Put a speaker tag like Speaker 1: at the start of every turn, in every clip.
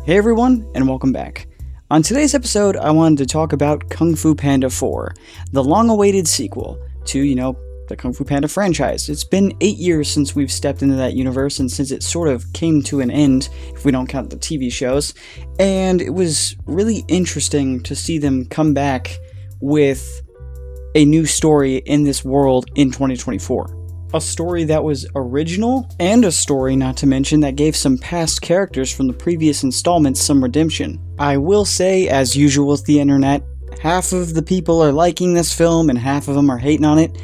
Speaker 1: Hey everyone, and welcome back. On today's episode, I wanted to talk about Kung Fu Panda 4, the long-awaited sequel to, the Kung Fu Panda franchise. It's been 8 years since we've stepped into that universe, and since it sort of came to an end, if we don't count the TV shows, and it was really interesting to see them come back with a new story in this world in 2024. A story that was original, and a story, not to mention, that gave some past characters from the previous installments some redemption. I will say, as usual with the internet, half of the people are liking this film and half of them are hating on it,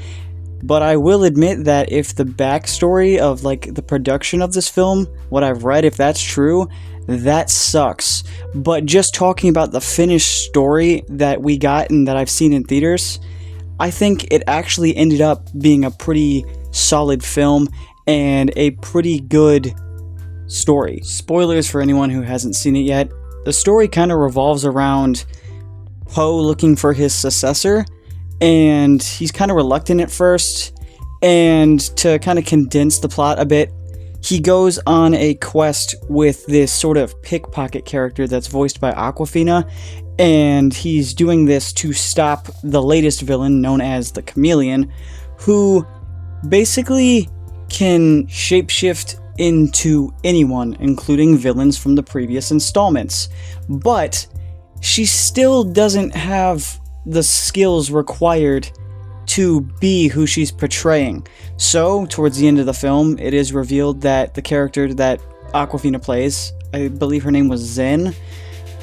Speaker 1: but I will admit that if the backstory of, the production of this film, what I've read, if that's true, that sucks. But just talking about the finished story that we got and that I've seen in theaters, I think it actually ended up being a pretty solid film and a pretty good story. Spoilers for anyone who hasn't seen it yet. The story kind of revolves around Po looking for his successor, and he's kind of reluctant at first, and to kind of condense the plot a bit, he goes on a quest with this sort of pickpocket character that's voiced by Awkwafina, and he's doing this to stop the latest villain known as the Chameleon, who basically can shapeshift into anyone, including villains from the previous installments. But she still doesn't have the skills required to be who she's portraying. So, towards the end of the film, it is revealed that the character that Awkwafina plays, I believe her name was Zen,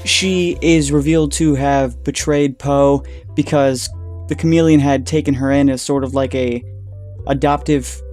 Speaker 1: she is revealed to have betrayed Po because the Chameleon had taken her in as sort of like a adoptive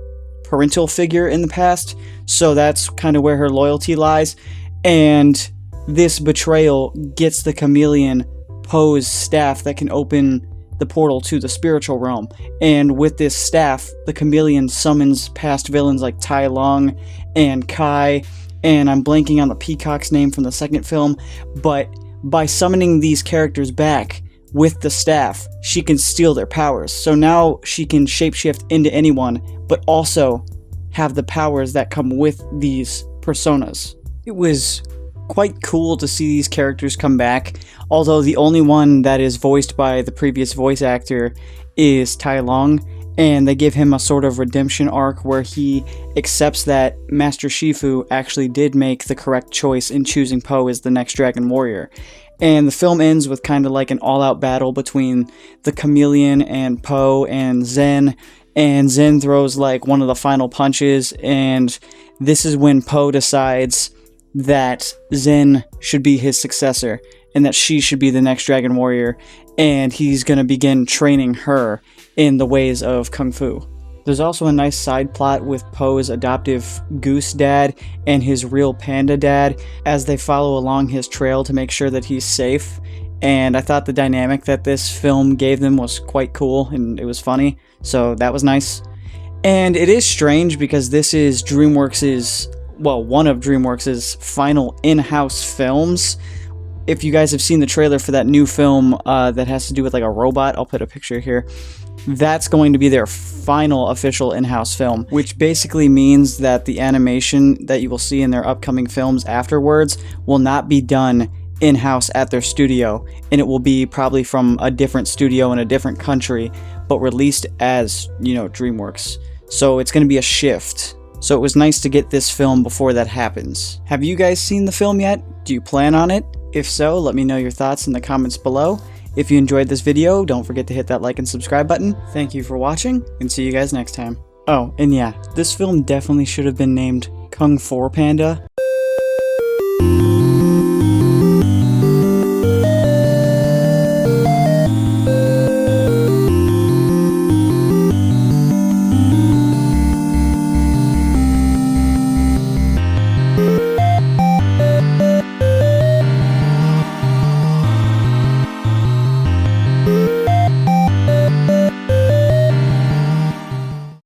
Speaker 1: parental figure in the past, so that's kind of where her loyalty lies, and this betrayal gets the Chameleon Po's staff that can open the portal to the spiritual realm, and with this staff, the Chameleon summons past villains like Tai Lung and Kai, and I'm blanking on the peacock's name from the second film, but by summoning these characters back with the staff, she can steal their powers. So now she can shapeshift into anyone, but also have the powers that come with these personas. It was quite cool to see these characters come back, although the only one that is voiced by the previous voice actor is Tai Lung, and they give him a sort of redemption arc where he accepts that Master Shifu actually did make the correct choice in choosing Po as the next Dragon Warrior. And the film ends with kind of like an all-out battle between the Chameleon and Po and Zen throws like one of the final punches, and this is when Po decides that Zen should be his successor and that she should be the next Dragon Warrior, and he's going to begin training her in the ways of Kung Fu. There's also a nice side plot with Po's adoptive goose dad and his real panda dad as they follow along his trail to make sure that he's safe, and I thought the dynamic that this film gave them was quite cool and it was funny, so that was nice. And it is strange because this is one of DreamWorks' final in-house films. If you guys have seen the trailer for that new film that has to do with like a robot, I'll put a picture here. That's going to be their final official in-house film, which basically means that the animation that you will see in their upcoming films afterwards will not be done in-house at their studio, and it will be probably from a different studio in a different country, but released as, DreamWorks. So it's going to be a shift. So it was nice to get this film before that happens. Have you guys seen the film yet? Do you plan on it? If so, let me know your thoughts in the comments below. If you enjoyed this video, don't forget to hit that like and subscribe button. Thank you for watching, and see you guys next time. Oh, and yeah, this film definitely should have been named Kung Fu Panda.